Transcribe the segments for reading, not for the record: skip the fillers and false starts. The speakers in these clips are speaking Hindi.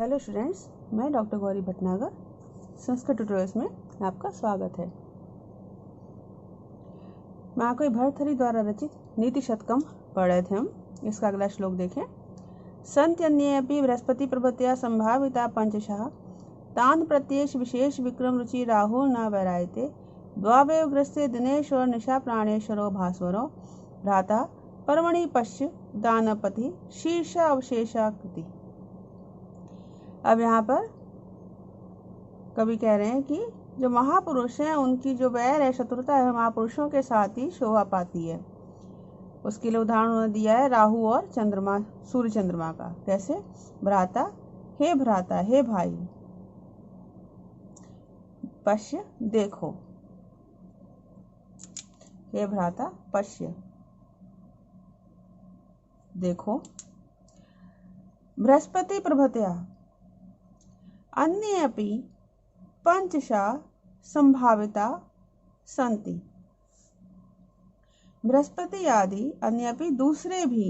हेलो स्टूडेंट्स, मैं डॉक्टर गौरी भटनागर संस्कृत ट्यूटोरियल्स में आपका स्वागत है। महाकवि भर्तृहरि द्वारा रचित नीति शतकम पढ़ रहे थे हम। इसका अगला श्लोक देखें। सन्त्यन्येऽपि बृहस्पति प्रभृत्या संभाविता पंचशः तान् प्रत्येष विशेष विक्रम रुचि राहुः न वैरायते द्वावेव ग्रस्ते दिनेश्वर निशा प्राणेश्वरो भास्वरो भ्राता पर्वणि पश्य दानपति शीर्षा अवशेषा कृति। अब यहाँ पर कवि कह रहे हैं कि जो महापुरुष हैं उनकी जो वैर है, शत्रुता है, महापुरुषों के साथ ही शोभा पाती है। उसके लिए उदाहरण उन्होंने दिया है राहु और चंद्रमा, सूर्य चंद्रमा का। कैसे? भ्राता, हे भाई, पश्य देखो, हे भ्राता पश्य देखो, बृहस्पति प्रभृत्या अन्ये अपि पंचशा संभाविता सन्ति। बृहस्पति आदि अन्य अपि दूसरे भी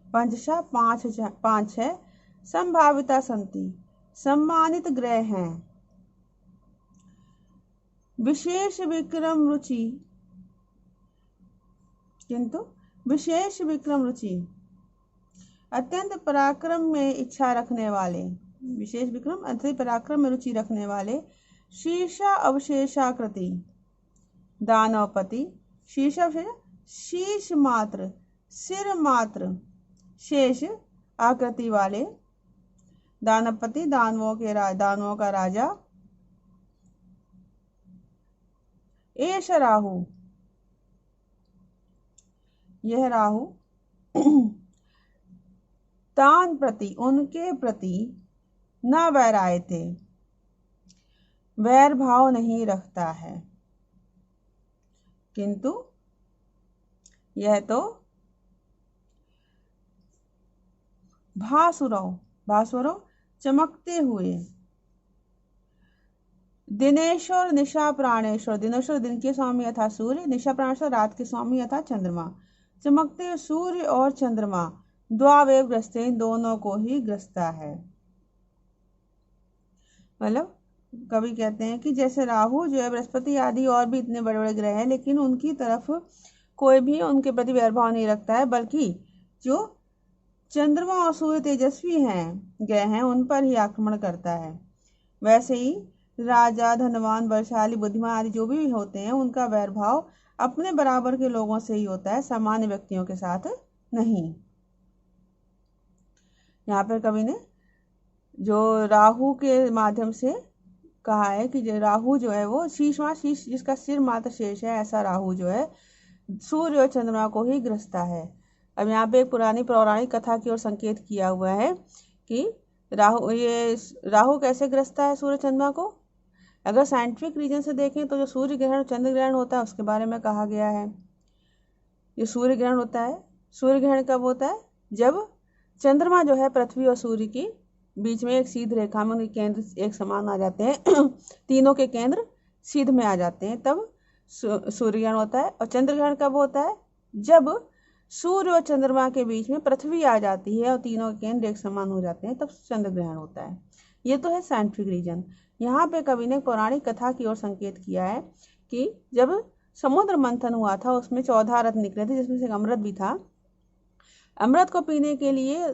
पंचशा पांच है संभाविता सन्ति, सम्मानित ग्रह हैं। विशेष विक्रम रुचि, किंतु विशेष विक्रम रुचि अत्यंत पराक्रम में इच्छा रखने वाले, विशेष विक्रम अत्यंत पराक्रम में रुचि रखने वाले शीर्षा अवशेषाकृति दानवपति, शीर्ष मात्र, सिर मात्र शेष आकृति वाले दानवपति, दानवों का राजा। एष राहु, यह राहु तान प्रति, उनके प्रति न वैरायते, वैर भाव नहीं रखता है, किंतु यह तो भास्वरो चमकते हुए, दिनेश्वर निशा प्राणेश्वर, दिनेश्वर दिन के स्वामी यथा सूर्य, निशा प्राणेश्वर रात के स्वामी यथा चंद्रमा, चमकते सूर्य और चंद्रमा द्वावेव ग्रस्ते, दोनों को ही ग्रसता है। मतलब कवि कहते हैं कि जैसे राहु जो है, बृहस्पति आदि और भी इतने बड़े बड़े ग्रह हैं, लेकिन उनकी तरफ कोई भी उनके प्रति वैरभाव नहीं रखता है, बल्कि जो चंद्रमा और सूर्य तेजस्वी हैं ग्रह हैं उन पर ही आक्रमण करता है। वैसे ही राजा, धनवान, बलशाली, बुद्धिमान आदि जो भी होते हैं उनका वैरभाव अपने बराबर के लोगों से ही होता है, सामान्य व्यक्तियों के साथ नहीं। यहाँ पर कवि ने जो राहु के माध्यम से कहा है कि जो राहु जो है वो शीश जिसका सिर मात्र शेष है, ऐसा राहु जो है सूर्य और चंद्रमा को ही ग्रसता है। अब यहाँ पे एक पुरानी पौराणिक कथा की ओर संकेत किया हुआ है कि राहु कैसे ग्रसता है सूर्य चंद्रमा को। अगर साइंटिफिक रीजन से देखें तो जो सूर्य ग्रहण, चंद्र ग्रहण होता है उसके बारे में कहा गया है। जो सूर्य ग्रहण होता है, सूर्य ग्रहण कब होता है? जब चंद्रमा जो है पृथ्वी और सूर्य की बीच में एक सीध रेखा में उनके केंद्र एक समान आ जाते हैं तीनों के केंद्र सीध में आ जाते हैं, तब सूर्य ग्रहण होता है। और चंद्र ग्रहण कब होता है? जब सूर्य और चंद्रमा के बीच में पृथ्वी आ जाती है और तीनों के केंद्र एक समान हो जाते हैं, तब चंद्र ग्रहण होता है। ये तो है साइंटिफिक रीजन। यहाँ पे कवि ने पौराणिक कथा की ओर संकेत किया है कि जब समुद्र मंथन हुआ था उसमें 14 रत्न निकले थे, जिसमें से अमृत भी था। अमृत को पीने के लिए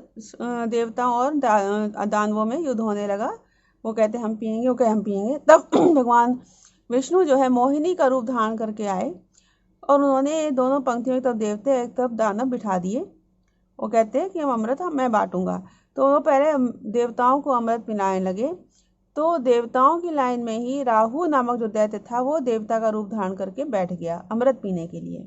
देवताओं और दानवों में युद्ध होने लगा। वो कहते हम पिएंगे, वो कहे हम पिएंगे। तब भगवान विष्णु जो है मोहिनी का रूप धारण करके आए और उन्होंने दोनों पंक्तियों, एक तरफ देवते एक तरफ दानव बिठा दिए। वो कहते हैं कि हम अमृत मैं बांटूंगा। तो वो पहले देवताओं को अमृत पिलाने लगे। तो देवताओं की लाइन में ही राहु नामक जो दैत्य था वो देवता का रूप धारण करके बैठ गया अमृत पीने के लिए।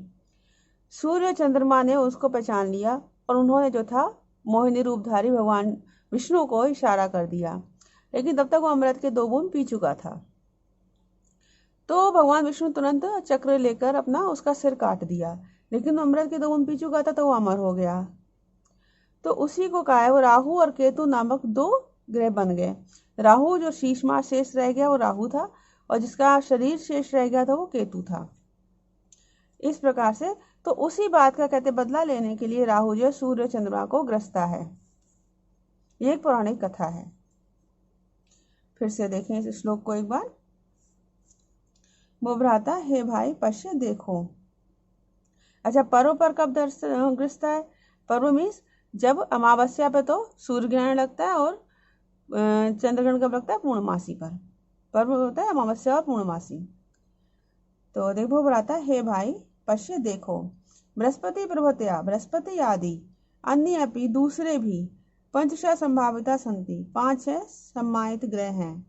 सूर्य चंद्रमा ने उसको पहचान लिया और उन्होंने जो था मोहिनी रूपधारी भगवान विष्णु को इशारा कर दिया, लेकिन तब तक वो अमृत के 2 बूंद पी चुका था। तो भगवान विष्णु तुरंत चक्र लेकर अपना उसका सिर काट दिया, लेकिन अमृत के 2 बूंद पी चुका था तो वो अमर हो गया। तो उसी को कहा है वो राहु और केतु नामक 2 ग्रह बन गए। राहु जो शीर्षमा शेष रह गया वो राहु था, और जिसका शरीर शेष रह गया था वो केतु था। इस प्रकार से तो उसी बात का कहते बदला लेने के लिए राहु जो सूर्य चंद्रमा को ग्रसता है। ये एक पौराणिक कथा है। फिर से देखें इस श्लोक को एक बार। वो भ्राता, हे भाई पश्य देखो। अच्छा, पर्व पर कब ग्रसता है? पर्व मीन्स जब अमावस्या पे तो सूर्य ग्रहण लगता है, और चंद्रग्रहण कब लगता है? पूर्णमासी पर। पर्व होता है अमावस्या और पूर्णमासी। तो देखो भ्राता, हे भाई पश्य देखो। बृहस्पति प्रभृत्या, बृहस्पति आदि अन्य अपि दूसरे भी पंचशः संभाविता संति, 5-6 सम्मानित ग्रह हैं।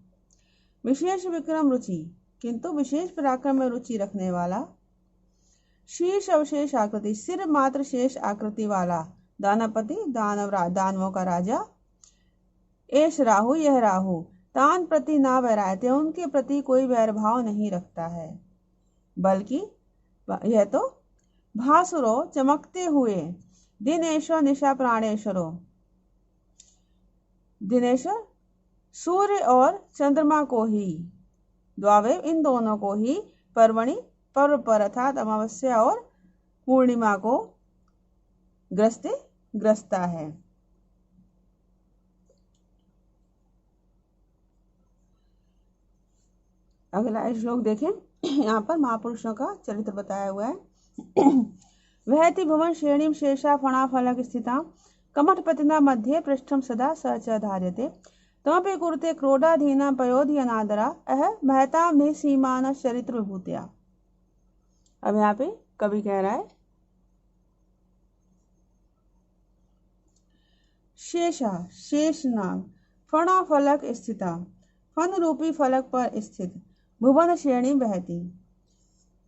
विशेष विक्रम रुचि, किंतु विशेष पराक्रम में रुचि रखने वाला। शीर्ष अवशेष आकृति, सिर मात्र शेष आकृति वाला दानपति, दानवों का राजा। एष राहु, यह राहु तान प्रति ना वैरायते, उनके प्रति कोई वैरभाव नहीं रखता है, बल्कि यह तो भासुरो, चमकते हुए, दिनेशो निशा प्राणेश्वरो, दिनेश्वर सूर्य और चंद्रमा को ही, द्वावेव इन दोनों को ही, पर्वणि पर्व पर अर्थात अमावस्या और पूर्णिमा को ग्रसता है। अगला श्लोक देखें। यहाँ पर महापुरुषों का चरित्र बताया हुआ है। वहति भुवन श्रेणीम शेषा फणा फलक स्थिता, कमठपतिना मध्ये पृष्ठम सदा स च धार्यते, तमपि कुरुते क्रोधाधीना पयोधि अनादरा, अह महताम निसीमान चरित्र विभूतिया। अब यहाँ पे कवि कह रहा है, शेषा शेषनाग, फणा फलक स्थिता, फन रूपी फलक पर स्थित, भुवन श्रेणी बहती,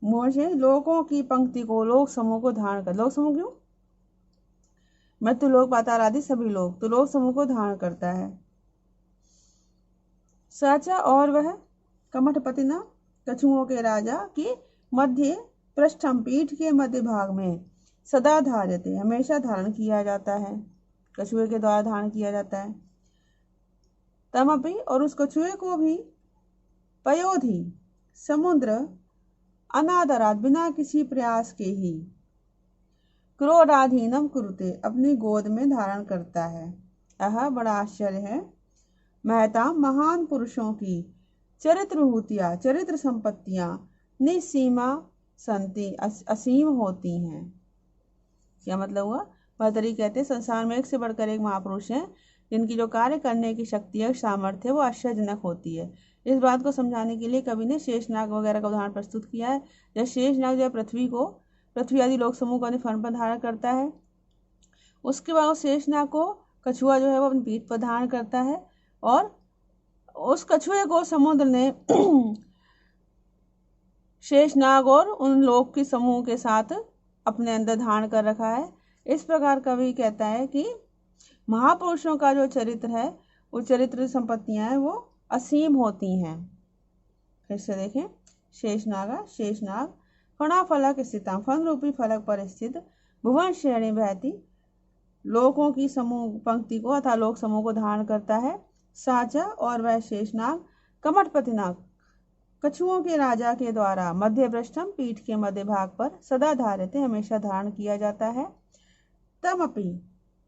मुझे लोगों की पंक्ति को, लोक समूह को धारण कर। लोक समूह क्यों? मृत्यु लोक पाताल आदि सभी लोग, तो लोक समूह को धारण करता है। साचा, और वह कमठपतिना, कछुओं के राजा की, मध्य पृष्ठम, पीठ के मध्य भाग में, सदा धार्यते, हमेशा धारण किया जाता है, कछुए के द्वारा धारण किया जाता है। तमपि, और उस कछुए को भी, पयोधि समुद्र, अनादरात बिना किसी प्रयास के ही, क्रोधाधीनम कुरुते अपनी गोद में धारण करता है। यह बड़ा आश्चर्य है। महता महान पुरुषों की चरित्र विभूतियां, चरित्र संपत्तियां, निसीमा संति, असीम होती हैं। क्या मतलब हुआ? भर्तृहरि कहते हैं संसार में एक से बढ़कर एक महापुरुष हैं, जिनकी जो कार्य करने की शक्ति है, सामर्थ्य है, वो आश्चर्यजनक होती है। इस बात को समझाने के लिए कवि ने शेषनाग वगैरह का उदाहरण प्रस्तुत किया है। जब शेषनाग जो है पृथ्वी आदि लोक समूह को अपने फन पर धारण करता है, उसके बाद शेषनाग को कछुआ जो है वो अपनी पीठ पर धारण करता है, और उस कछुए को समुद्र ने शेषनाग और उन लोक के समूह के साथ अपने अंदर धारण कर रखा है। इस प्रकार कवि कहता है कि महापुरुषों का जो चरित्र है, वो चरित्र संपत्तियां हैं, वो असीम होती हैं। फिर से देखें, शेषनाग फणा फलक स्थिता, फन रूपी फलक पर स्थित, भुवन श्रेणी बहती, लोकों की समूह पंक्ति को अथवा लोक समूह को धारण करता है। साचा, और वह शेषनाग कमठपतिनाग, कछुओं के राजा के द्वारा, मध्य पृष्ठम, पीठ के मध्य भाग पर, सदा धार्यते, हमेशा धारण किया जाता है। तमपि,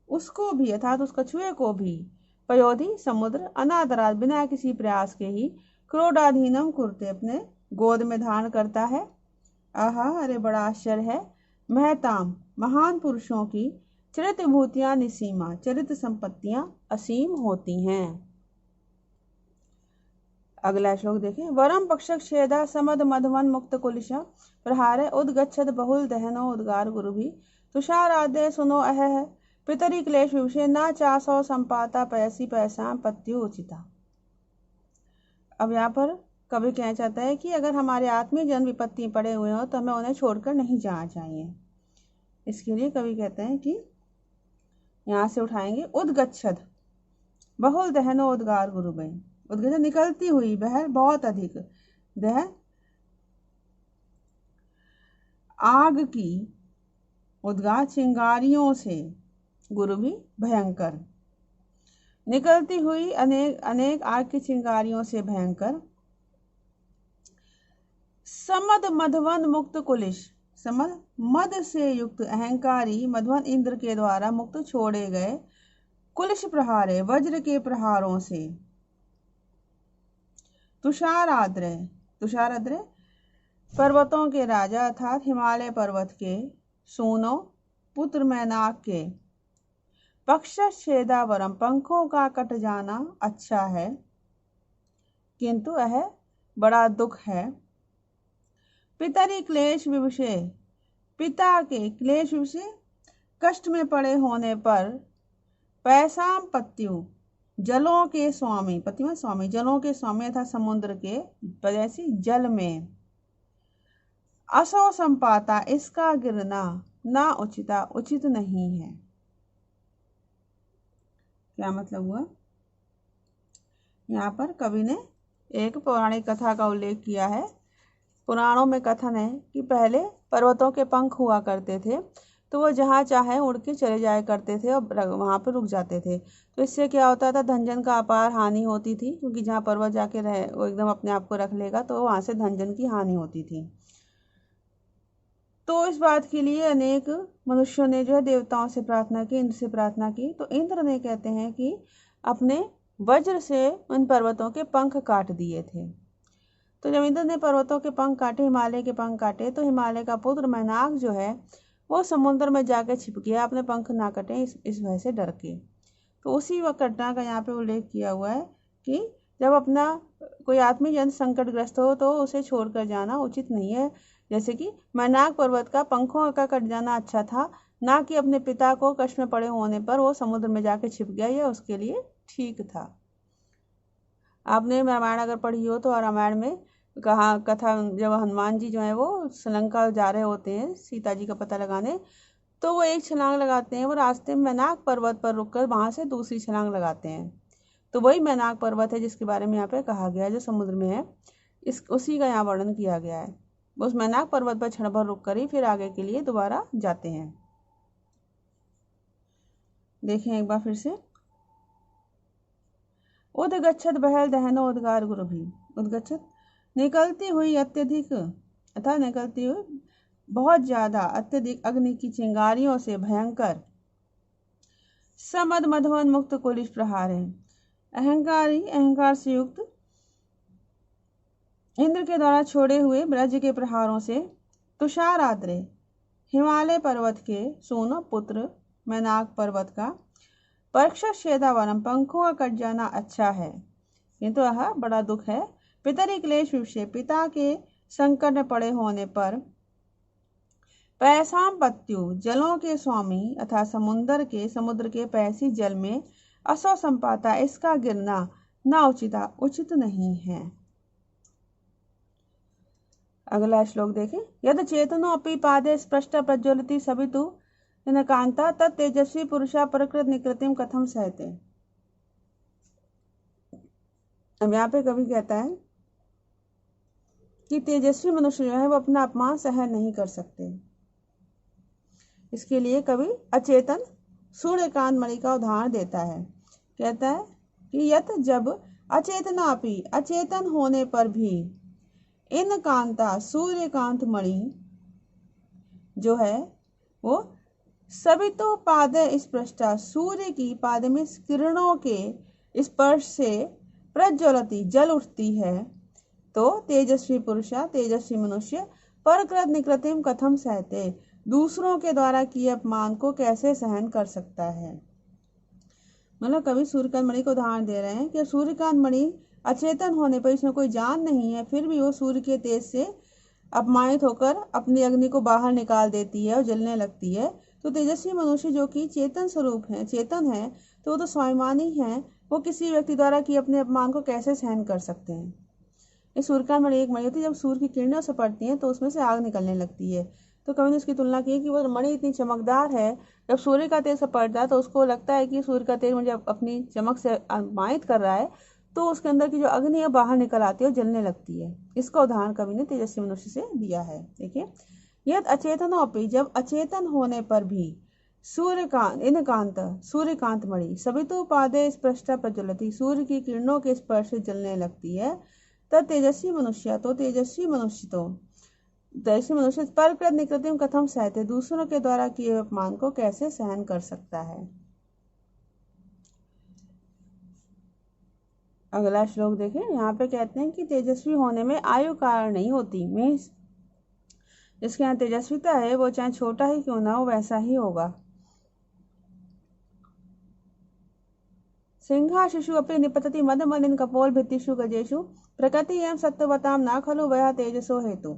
उसको भी अर्थात उस कछुए को भी, पयोधि समुद्र, अनादरात बिना किसी प्रयास के ही, क्रोधाधीनम कुरुते अपने गोद में धारण करता है। आहा, अरे बड़ा आश्चर्य है। महताम महान पुरुषों की चरित्र विभूतियां निसीमा, चरित्र संपत्तियां असीम होती हैं। अगला श्लोक देखें। वरम पक्षक्षेदा समद मधवन मुक्त कुलिशा, प्रहारे उद्गच्छद बहुल दहनो उद्गार गुरु भी, तुषारादे सुनो अह पितरी क्लेश विषय, ना चासो संपाता पैसी पैसा पत्यु उचिता। अब यहाँ पर कवि कहना चाहता है कि अगर हमारे आत्मीय जन विपत्ति पड़े हुए हो तो हमें उन्हें छोड़कर नहीं जाना चाहिए। इसके लिए कवि कहते हैं कि यहाँ से उठाएंगे, उद्गच्छद बहुल दहनो उद्गार गुरु भाई, उद्गच्छद निकलती हुई, बह बहुत अधिक, दह आग की, उद्गार चिंगारियों से, गुरु भी भयंकर, निकलती हुई अनेक आग की चिंगारियों से भयंकर। समद मधवन मुक्त कुलिश, समद मद से युक्त अहंकारी, मधवन इंद्र के द्वारा मुक्त छोड़े गए, कुलिश प्रहारे वज्र के प्रहारों से, तुषार आद्र, तुषार आद्र पर्वतों के राजा अर्थात हिमालय पर्वत के सूनो पुत्र मैनाक के पक्षच्छेदावरम पंखों का कट जाना अच्छा है, किंतु यह बड़ा दुख है। पितरी क्लेश विवशे, पिता के क्लेश विवशे कष्ट में पड़े होने पर, पैसाम पत्यु जलों के स्वामी, पति में स्वामी, जलों के स्वामी था समुद्र के जैसी जल में, असो संपाता इसका गिरना ना उचिता उचित नहीं है। क्या मतलब हुआ? यहाँ पर कवि ने एक पौराणिक कथा का उल्लेख किया है। पुराणों में कथन है कि पहले पर्वतों के पंख हुआ करते थे, तो वो जहाँ चाहे उड़ के चले जाया करते थे और वहाँ पर रुक जाते थे। तो इससे क्या होता था, धन जन का अपार हानि होती थी, क्योंकि जहाँ पर्वत जाके रहे वो एकदम अपने आप को रख लेगा तो वहाँ से धन जन की हानि होती थी। तो इस बात के लिए अनेक मनुष्यों ने जो है देवताओं से प्रार्थना की, इंद्र से प्रार्थना की। तो इंद्र ने कहते हैं कि अपने वज्र से उन पर्वतों के पंख काट दिए थे। तो जब इंद्र ने पर्वतों के पंख काटे, हिमालय के पंख काटे, तो हिमालय का पुत्र मैनाक जो है वो समुद्र में जाकर छिप गया, अपने पंख ना कटे इस भय से डर के। तो उसी वक्त घटना का यहाँ पे उल्लेख किया हुआ है कि जब अपना कोई आत्मीय जन संकटग्रस्त हो तो उसे छोड़कर जाना उचित नहीं है। जैसे कि मैनाक पर्वत का पंखों का कट जाना अच्छा था, ना कि अपने पिता को कष्ट में पड़े होने पर वो समुद्र में जाकर छिप गया, यह उसके लिए ठीक था। आपने रामायण अगर पढ़ी हो तो रामायण में कहा कथा, जब हनुमान जी जो है वो श्रीलंका जा रहे होते हैं सीता जी का पता लगाने, तो वो एक छलांग लगाते हैं, वो रास्ते में मैनाक पर्वत पर रुककर वहां से दूसरी छलांग लगाते हैं। तो वही मैनाक पर्वत है जिसके बारे में यहाँ पे कहा गया है, जो समुद्र में है, उसी का यहाँ वर्णन किया गया है। उस मैनाक पर्वत पर क्षण भर रुक कर ही फिर आगे के लिए दोबारा जाते हैं। देखें एक बार फिर से, उदगच्छत बहल दहनो उद्गार गुरु भी, उदगच्छत निकलती हुई अत्यधिक अर्थात निकलती हुई बहुत ज्यादा अत्यधिक अग्नि की चिंगारियों से भयंकर, समद मधवन मुक्त कुलिश प्रहार है, अहंकारी अहंकार से युक्त इंद्र के द्वारा छोड़े हुए ब्रज के प्रहारों से, तुषार आद्रे हिमालय पर्वत के सोनो पुत्र मैनाक पर्वत का पक्षच्छेदावरम पंखों का कट जाना अच्छा है, किंतु यह बड़ा दुख है। पितरी क्लेश विषय पिता के संकट में पड़े होने पर, पैसाम पत्यु जलों के स्वामी अथा समुद्र के पैसी जल में, असो संपाता इसका गिरना न उचिता उचित नहीं है। अगला श्लोक देखें, यद चेतनो अपि पादे स्पष्ट प्रज्वलति सवितु कांता तत् तेजस्वी पुरुषा प्रकृत निकृतिम कथम सहते। अब यहाँ पे कवि कहता है कि तेजस्वी मनुष्य जो है वो अपना अपमान सहन नहीं कर सकते। इसके लिए कवि अचेतन सूर्यकांत मणि का उदाहरण देता है। कहता है कि यत जब अचेतनापि अचेतन होने पर भी, इन कांता सूर्यकांत मणि जो है वो सवितो पादे स्पृष्टा सूर्य की पाद में किरणों के स्पर्श से प्रज्वलती जल उठती है, तो तेजस्वी पुरुषा तेजस्वी मनुष्य परकृत निकृतिम कथम सहते दूसरों के द्वारा किए अपमान को कैसे सहन कर सकता है। मतलब कवि सूर्यकांत मणि को उदाहरण दे रहे हैं कि सूर्यकांत मणि अचेतन होने पर, इसमें कोई जान नहीं है, फिर भी वो सूर्य के तेज से अपमानित होकर अपनी अग्नि को बाहर निकाल देती है और जलने लगती है। तो तेजस्वी मनुष्य जो कि चेतन स्वरूप है, चेतन है, तो वो तो स्वाभिमानी है, वो किसी व्यक्ति द्वारा किए अपने अपमान को कैसे सहन कर सकते हैं। इस सूर्यकांत मणि एक मणि होती है, जब सूर्य की किरणें उसे पड़ती हैं तो उसमें से आग निकलने लगती है। तो कवि ने उसकी तुलना की कि वो मणि इतनी चमकदार है, जब सूर्य का तेज से पड़ता है तो उसको लगता है कि सूर्य का तेज मुझे अपनी चमक से अपमानित कर रहा है, तो उसके अंदर की जो अग्नि है बाहर निकल आती है और जलने लगती है। इसका उदाहरण कवि ने तेजस्वी मनुष्य से दिया है। देखिए, यद अचेतनोपि जब अचेतन होने पर भी, सूर्यकांत मणि सवितु पादे स्पृष्टा प्रज्वलति सूर्य की किरणों के स्पर्श से जलने लगती है, तब तेजस्वी मनुष्य परकृत निकृतिम कथम सहते दूसरों के द्वारा किए अपमान को कैसे सहन कर सकता है। अगला श्लोक देखें। यहाँ पे कहते हैं कि तेजस्वी होने में आयु कारण नहीं होती। मीन्स जिसके यहाँ तेजस्विता है वो चाहे छोटा ही क्यों ना हो वैसा ही होगा। सिंहा शिशु अपि निपतति मद मलिन कपोल भित्तिषु गजेषु प्रकृति एवं सत्वताम ना खलु वह तेजसो हेतु।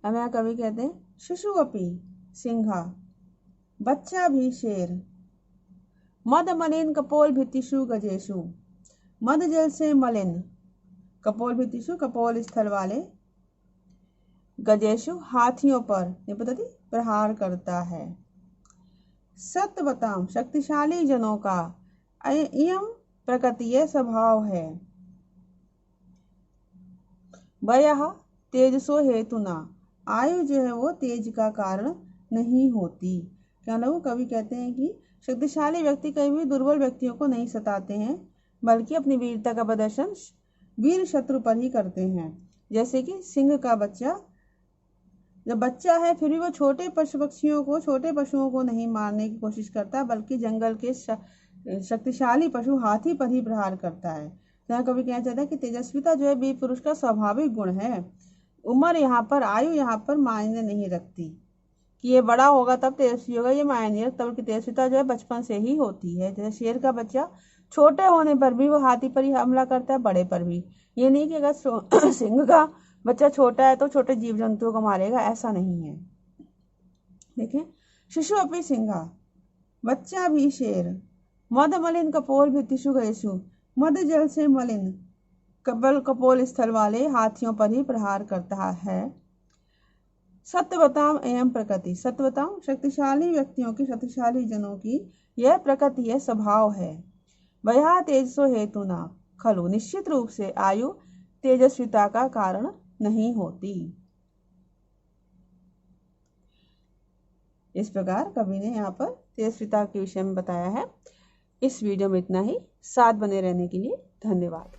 अब यहाँ कवि कहते हैं शिशु अपि सिंहा, बच्चा भी शेर, मद मलिन कपोल भित्तिषु गजेषु, मद जल से मलिन, कपोल भित्तिषु कपोल स्थल वाले, गजेषु हाथियों पर निपतति प्रहार करता है। सत्वताम शक्तिशाली जनों का इयम प्रकृतिय स्वभाव है। वयः तेजसो हेतुना, आयु जो है वो तेज का कारण नहीं होती। क्या ना वो कवि कहते हैं कि शक्तिशाली व्यक्ति कभी भी दुर्बल व्यक्तियों को नहीं सताते हैं, बल्कि अपनी वीरता का प्रदर्शन वीर शत्रु पर ही करते हैं। जैसे कि सिंह का बच्चा जब बच्चा है फिर भी वो छोटे पशुओं को नहीं मारने की कोशिश करता, बल्कि जंगल के शक्तिशाली पशु हाथी पर ही प्रहार करता है। तो कभी कहना चाहता है कि तेजस्विता जो है वीर पुरुष का स्वाभाविक गुण है। उम्र यहाँ पर, आयु यहाँ पर मायने नहीं रखती कि ये बड़ा होगा तब तेजस्वी होगा, ये मायने नहीं रखता, बल्कि तेजस्विता जो है बचपन से ही होती है। जैसे शेर का बच्चा छोटे होने पर भी वो हाथी पर ही हमला करता है, बड़े पर भी। ये नहीं कि अगर सिंह का बच्चा छोटा है तो छोटे जीव जंतुओं को मारेगा, ऐसा नहीं है। देखें, शिशु अपि सिंहा, बच्चा भी शेर, मद मलिन कपोल भित्तिषु गजेषु, मद जल से मलिन कपोल स्थल वाले हाथियों पर ही प्रहार करता है। सत्वताम एवं प्रकृति, सत्वताम शक्तिशाली व्यक्तियों की, शक्तिशाली जनों की यह प्रकृति है, स्वभाव है। वह तेजसो हेतु ना खलु, निश्चित रूप से आयु तेजस्विता का कारण नहीं होती। इस प्रकार कवि ने यहाँ पर तेजस्विता के विषय में बताया है। इस वीडियो में इतना ही। साथ बने रहने के लिए धन्यवाद।